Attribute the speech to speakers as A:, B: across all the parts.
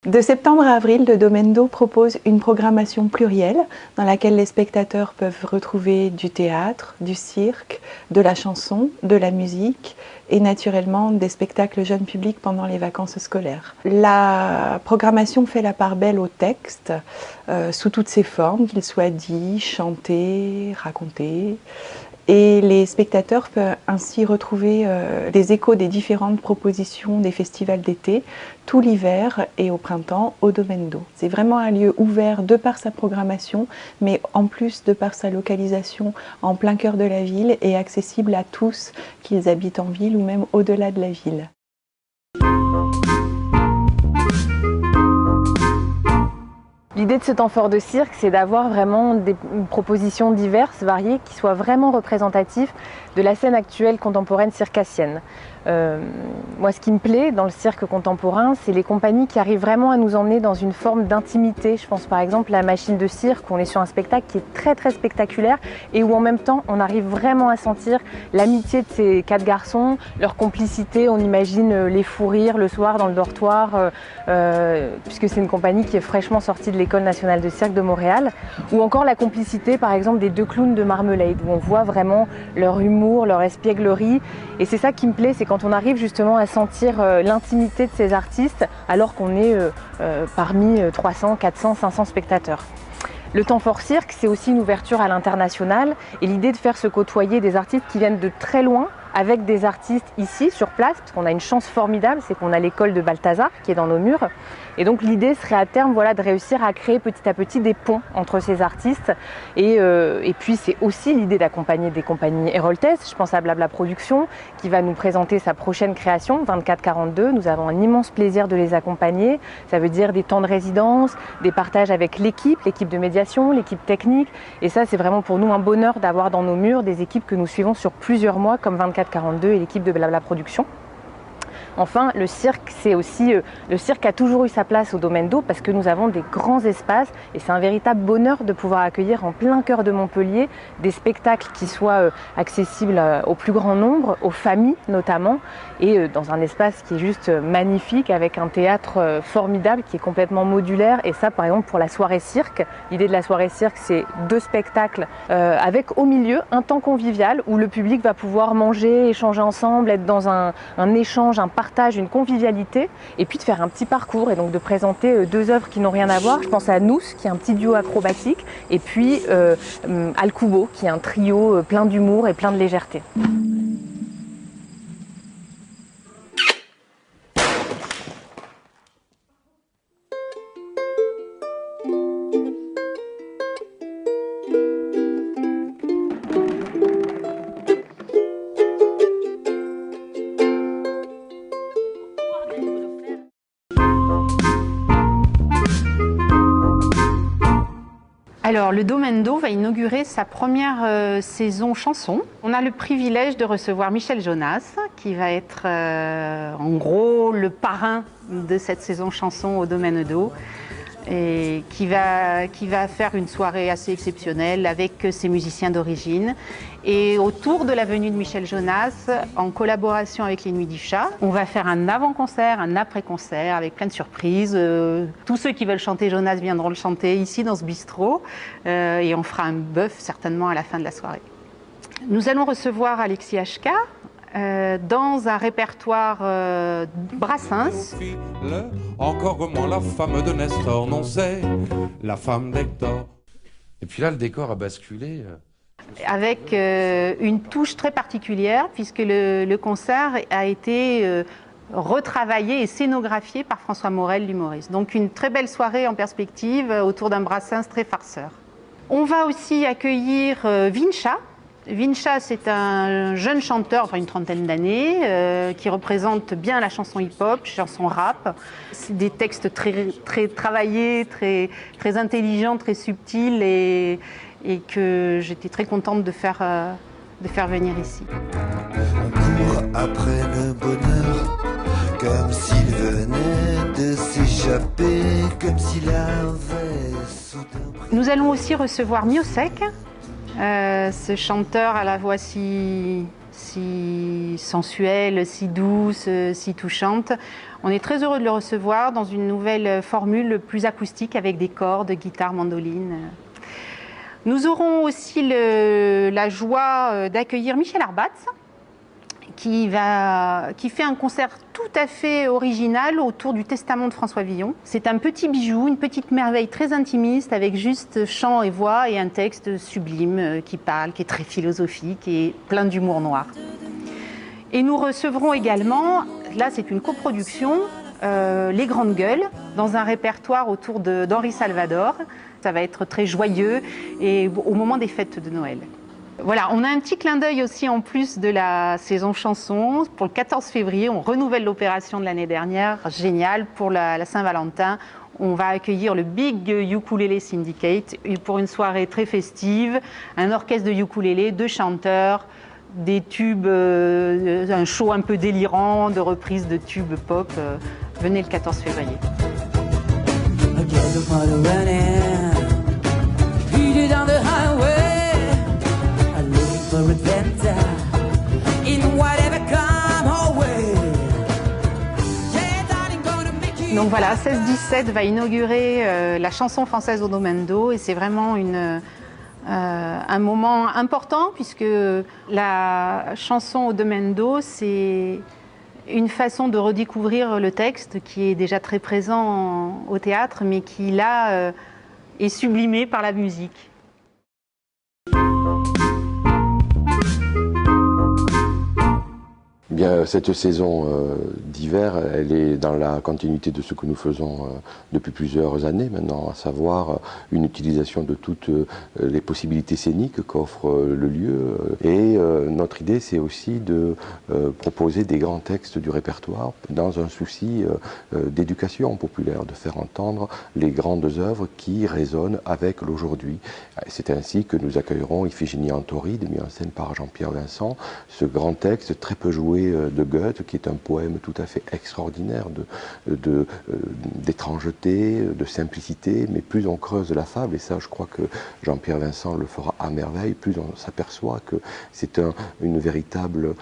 A: De septembre à avril, le Domendo propose une programmation plurielle dans laquelle les spectateurs peuvent retrouver du théâtre, du cirque, de la chanson, de la musique et naturellement des spectacles jeunes publics pendant les vacances scolaires. La programmation fait la part belle au texte sous toutes ses formes, qu'il soit dit, chanté, raconté. Et les spectateurs peuvent ainsi retrouver les échos des différentes propositions des festivals d'été, tout l'hiver et au printemps au Domendo. C'est vraiment un lieu ouvert de par sa programmation, mais en plus de par sa localisation en plein cœur de la ville et accessible à tous, qu'ils habitent en ville ou même au-delà de la ville.
B: L'idée de ce temps fort de cirque, c'est d'avoir vraiment des propositions diverses, variées, qui soient vraiment représentatives de la scène actuelle contemporaine circassienne. Moi, ce qui me plaît dans le cirque contemporain, c'est les compagnies qui arrivent vraiment à nous emmener dans une forme d'intimité. Je pense par exemple à la machine de cirque, où on est sur un spectacle qui est très spectaculaire et où en même temps, on arrive vraiment à sentir l'amitié de ces 4 garçons, leur complicité. On imagine les fous rires le soir dans le dortoir, puisque c'est une compagnie qui est fraîchement sortie de l'École nationale de cirque de Montréal, ou encore la complicité par exemple des 2 clowns de Marmelade, où on voit vraiment leur humour, leur espièglerie. Et c'est ça qui me plaît, c'est quand on arrive justement à sentir l'intimité de ces artistes alors qu'on est parmi 300, 400, 500 spectateurs. Le temps fort cirque, c'est aussi une ouverture à l'international et l'idée de faire se côtoyer des artistes qui viennent de très loin avec des artistes ici sur place, parce qu'on a une chance formidable, c'est qu'on a l'école de Balthazar qui est dans nos murs. Et donc l'idée serait à terme de réussir à créer petit à petit des ponts entre ces artistes. Et puis c'est aussi l'idée d'accompagner des compagnies héroltaises. Je pense à Blabla Productions qui va nous présenter sa prochaine création, 2442. Nous avons un immense plaisir de les accompagner. Ça veut dire des temps de résidence, des partages avec l'équipe de médiation, l'équipe technique. Et ça, c'est vraiment pour nous un bonheur d'avoir dans nos murs des équipes que nous suivons sur plusieurs mois comme 2442 et l'équipe de Blabla Productions. Enfin, le cirque, c'est aussi le cirque a toujours eu sa place au Domendo parce que nous avons des grands espaces et c'est un véritable bonheur de pouvoir accueillir en plein cœur de Montpellier des spectacles qui soient accessibles au plus grand nombre, aux familles notamment, et dans un espace qui est juste magnifique avec un théâtre formidable qui est complètement modulaire. Et ça, par exemple, pour la soirée cirque, l'idée de la soirée cirque, c'est 2 spectacles avec au milieu un temps convivial où le public va pouvoir manger, échanger ensemble, être dans un échange, un partage, une convivialité, et puis de faire un petit parcours et donc de présenter 2 œuvres qui n'ont rien à voir. Je pense à Nous, qui est un petit duo acrobatique, et puis Al Kubo, qui est un trio plein d'humour et plein de légèreté.
C: Alors, le Domendo va inaugurer sa première saison chanson. On a le privilège de recevoir Michel Jonas, qui va être en gros le parrain de cette saison chanson au Domendo, et qui va faire une soirée assez exceptionnelle avec ses musiciens d'origine. Et autour de la venue de Michel Jonas, en collaboration avec les Nuits du Chat, on va faire un avant-concert, un après-concert avec plein de surprises. Tous ceux qui veulent chanter Jonas viendront le chanter ici dans ce bistrot et on fera un bœuf certainement à la fin de la soirée. Nous allons recevoir Alexis HK dans un répertoire Brassens.
D: Encore moins la femme de Nestor, non c'est la femme d'Hector. Et puis là, le décor a basculé.
C: Avec une touche très particulière, puisque le concert a été retravaillé et scénographié par François Morel, l'humoriste. Donc une très belle soirée en perspective autour d'un Brassens très farceur. On va aussi accueillir Vincha. Vincha, c'est un jeune chanteur, enfin une trentaine d'années, qui représente bien la chanson hip-hop, chanson rap. C'est des textes très travaillés, très intelligents, très subtils et que j'étais très contente de faire venir ici.
E: On court après le bonheur, comme s'il venait de s'échapper, comme s'il avait soudain pris...
C: Nous allons aussi recevoir Miosek, ce chanteur à la voix si sensuelle, si douce, si touchante. On est très heureux de le recevoir dans une nouvelle formule plus acoustique avec des cordes, guitare, mandoline. Nous aurons aussi la joie d'accueillir Michel Arbatz, qui fait un concert tout à fait original autour du Testament de François Villon. C'est un petit bijou, une petite merveille très intimiste avec juste chant et voix et un texte sublime qui parle, qui est très philosophique et plein d'humour noir. Et nous recevrons également, là c'est une coproduction, Les Grandes Gueules, dans un répertoire autour d'Henri Salvador. Ça va être très joyeux et au moment des fêtes de Noël. Voilà, on a un petit clin d'œil aussi en plus de la saison chanson. Pour le 14 février, on renouvelle l'opération de l'année dernière. Génial, pour la Saint-Valentin, on va accueillir le Big Ukulele Syndicate pour une soirée très festive. Un orchestre de ukulélé, 2 chanteurs, des tubes, un show un peu délirant, de reprises de tubes pop. Venez le 14 février. Donc voilà, 16-17 va inaugurer la chanson française au Domendo et c'est vraiment un moment important puisque la chanson au Domendo, c'est une façon de redécouvrir le texte qui est déjà très présent au théâtre mais qui là est sublimé par la musique.
F: Bien, cette saison d'hiver, elle est dans la continuité de ce que nous faisons depuis plusieurs années maintenant, à savoir une utilisation de toutes les possibilités scéniques qu'offre le lieu. Et notre idée, c'est aussi de proposer des grands textes du répertoire dans un souci d'éducation populaire, de faire entendre les grandes œuvres qui résonnent avec l'aujourd'hui. C'est ainsi que nous accueillerons Iphigénie en Tauride, mis en scène par Jean-Pierre Vincent, ce grand texte très peu joué de Goethe, qui est un poème tout à fait extraordinaire d'étrangeté, de simplicité, mais plus on creuse la fable, et ça je crois que Jean-Pierre Vincent le fera à merveille, plus on s'aperçoit que c'est un véritable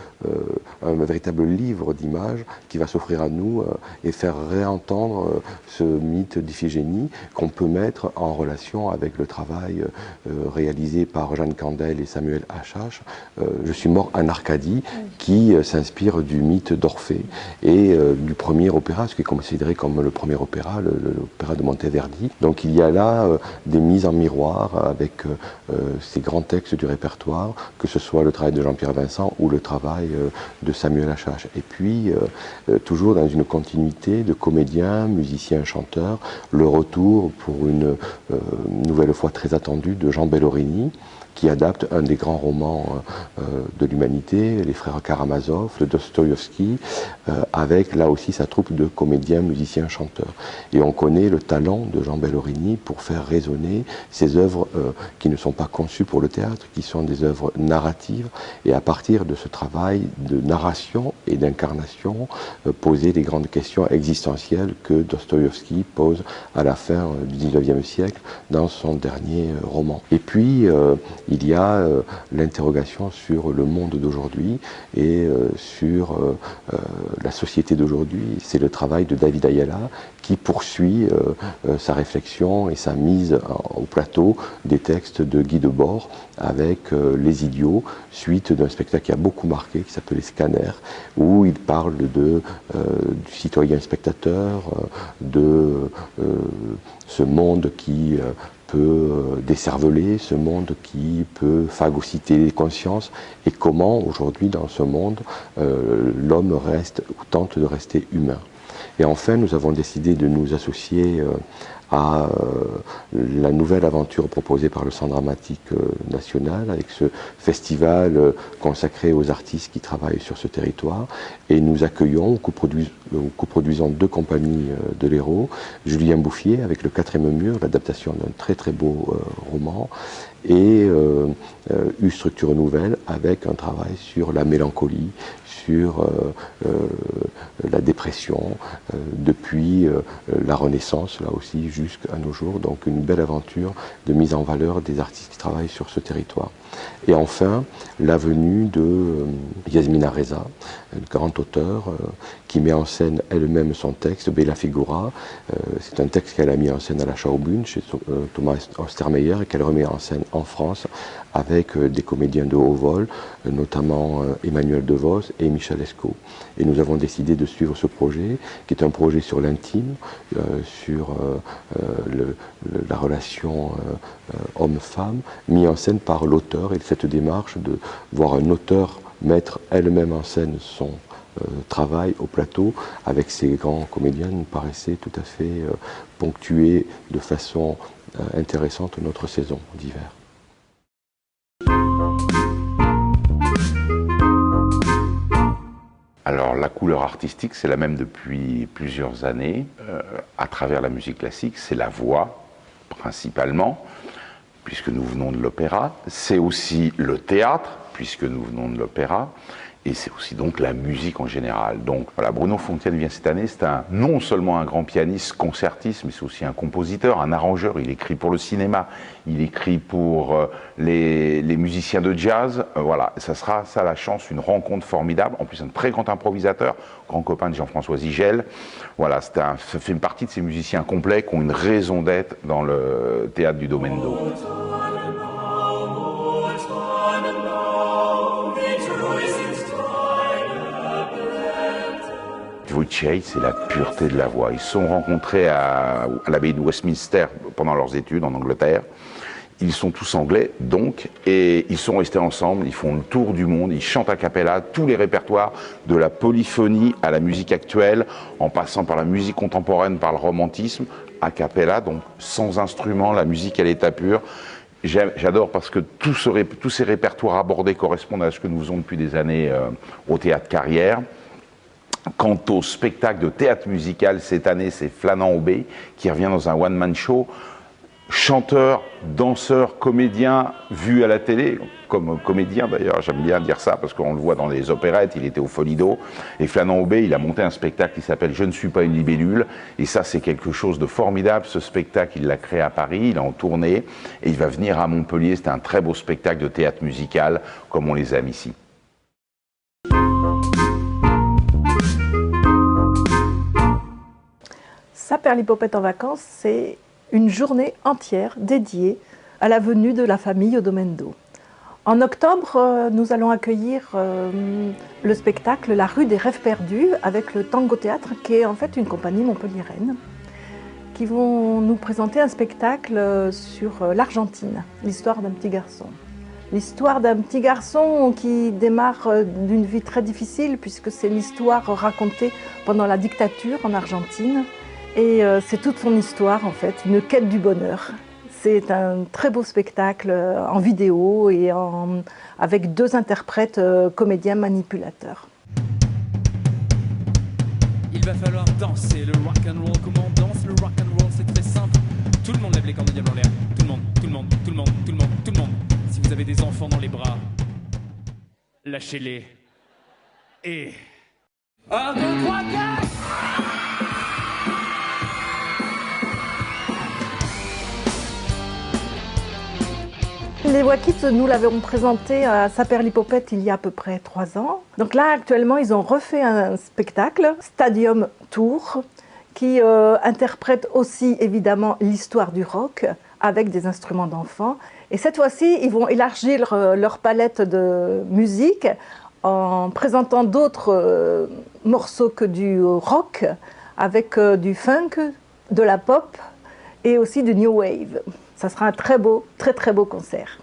F: livre d'images qui va s'offrir à nous et faire réentendre ce mythe d'Iphigénie qu'on peut mettre en relation avec le travail réalisé par Jeanne Candel et Samuel Achache, Je suis mort en Arcadie, qui s'inspire du mythe d'Orphée et du premier opéra, ce qui est considéré comme le premier opéra, l'opéra de Monteverdi. Donc il y a là des mises en miroir avec ces grands textes du répertoire, que ce soit le travail de Jean-Pierre Vincent ou le travail de Samuel Achache. Et puis, toujours dans une continuité de comédiens, musiciens, chanteurs, le retour pour une nouvelle fois très attendue de Jean Bellorini, qui adapte un des grands romans de l'humanité, les frères Karamazov, le Dostoïevski, avec là aussi sa troupe de comédiens, musiciens, chanteurs. Et on connaît le talent de Jean Bellorini pour faire résonner ces œuvres qui ne sont pas conçues pour le théâtre, qui sont des œuvres narratives, et à partir de ce travail de narration et d'incarnation, poser les grandes questions existentielles que Dostoïevski pose à la fin du XIXe siècle dans son dernier roman. Et puis, il y a l'interrogation sur le monde d'aujourd'hui et sur la société d'aujourd'hui. C'est le travail de David Ayala qui poursuit sa réflexion et sa mise au plateau des textes de Guy Debord avec Les Idiots, suite d'un spectacle qui a beaucoup marqué, qui s'appelait Scanner, où il parle du citoyen spectateur, de ce monde qui peut décerveler, ce monde qui peut phagocyter les consciences, et comment aujourd'hui dans ce monde l'homme reste ou tente de rester humain. Et enfin, nous avons décidé de nous associer à la nouvelle aventure proposée par le Centre dramatique national, avec ce festival consacré aux artistes qui travaillent sur ce territoire. Et nous accueillons, coproduisons 2 compagnies de l'Hérault, Julien Bouffier avec Le 4e mur, l'adaptation d'un très très beau roman, et Structure Nouvelle avec un travail sur la mélancolie, sur la dépression, depuis la Renaissance, là aussi, jusqu'à nos jours. Donc une belle aventure de mise en valeur des artistes qui travaillent sur ce territoire. Et enfin, la venue de Yasmina Reza, une grande auteure qui met en scène elle-même son texte, Bella Figura. C'est un texte qu'elle a mis en scène à la Schaubühne chez Thomas Ostermeyer et qu'elle remet en scène en France avec des comédiens de haut vol, notamment Emmanuel DeVos et Michel Lescaut. Et nous avons décidé de suivre ce projet, qui est un projet sur l'intime, sur la relation homme-femme, mis en scène par l'auteur, et cette démarche de voir un auteur mettre elle-même en scène son travail au plateau avec ces grands comédiens nous paraissait tout à fait ponctuer de façon intéressante notre saison d'hiver.
G: Alors la couleur artistique, c'est la même depuis plusieurs années, à travers la musique classique, c'est la voix principalement, puisque nous venons de l'opéra, c'est aussi le théâtre, puisque nous venons de l'opéra, et c'est aussi donc la musique en général. Donc voilà, Bruno Fontaine vient cette année, c'est non seulement un grand pianiste, concertiste, mais c'est aussi un compositeur, un arrangeur. Il écrit pour le cinéma, il écrit pour les musiciens de jazz. Voilà, ça sera ça la chance, une rencontre formidable. En plus, un très grand improvisateur, grand copain de Jean-François Zigel. Voilà, ça fait une partie de ces musiciens complets qui ont une raison d'être dans le théâtre du Domendo. Vucei, c'est la pureté de la voix. Ils se sont rencontrés à l'abbaye de Westminster pendant leurs études en Angleterre. Ils sont tous anglais, donc, et ils sont restés ensemble, ils font le tour du monde, ils chantent a cappella tous les répertoires, de la polyphonie à la musique actuelle, en passant par la musique contemporaine, par le romantisme, a cappella, donc sans instrument, la musique à l'état pur. J'adore parce que tous ces répertoires abordés correspondent à ce que nous faisons depuis des années au Théâtre Carrière. Quant au spectacle de théâtre musical, cette année, c'est Flanant Obé, qui revient dans un one-man show. Chanteur, danseur, comédien, vu à la télé, comme comédien d'ailleurs, j'aime bien dire ça parce qu'on le voit dans les opérettes, il était au Folido. Et Flanant Obé, il a monté un spectacle qui s'appelle « Je ne suis pas une libellule ». Et ça, c'est quelque chose de formidable. Ce spectacle, il l'a créé à Paris, il est en tournée. Et il va venir à Montpellier. C'est un très beau spectacle de théâtre musical, comme on les aime ici.
H: Saperlipopette en vacances, c'est une journée entière dédiée à la venue de la famille au Domendo. En octobre, nous allons accueillir le spectacle La rue des rêves perdus avec le Tango Théâtre, qui est en fait une compagnie montpelliéraine, qui vont nous présenter un spectacle sur l'Argentine, l'histoire d'un petit garçon. L'histoire d'un petit garçon qui démarre d'une vie très difficile, puisque c'est l'histoire racontée pendant la dictature en Argentine. Et c'est toute son histoire en fait, une quête du bonheur. C'est un très beau spectacle en vidéo et avec deux interprètes comédiens manipulateurs.
I: Il va falloir danser le rock'n'roll. Comment on danse le rock'n'roll? C'est très simple. Tout le monde lève les cornes de diable en l'air. Tout le monde, tout le monde, tout le monde, tout le monde, tout le monde. Si vous avez des enfants dans les bras, lâchez-les. Et... 1, 2, 3, 4!
H: Les Wakids, nous l'avons présenté à Saperlipopette il y a à peu près 3 ans. Donc là, actuellement, ils ont refait un spectacle, Stadium Tour, qui interprète aussi évidemment l'histoire du rock avec des instruments d'enfants. Et cette fois-ci, ils vont élargir leur palette de musique en présentant d'autres morceaux que du rock, avec du funk, de la pop et aussi du new wave. Ça sera un très beau concert.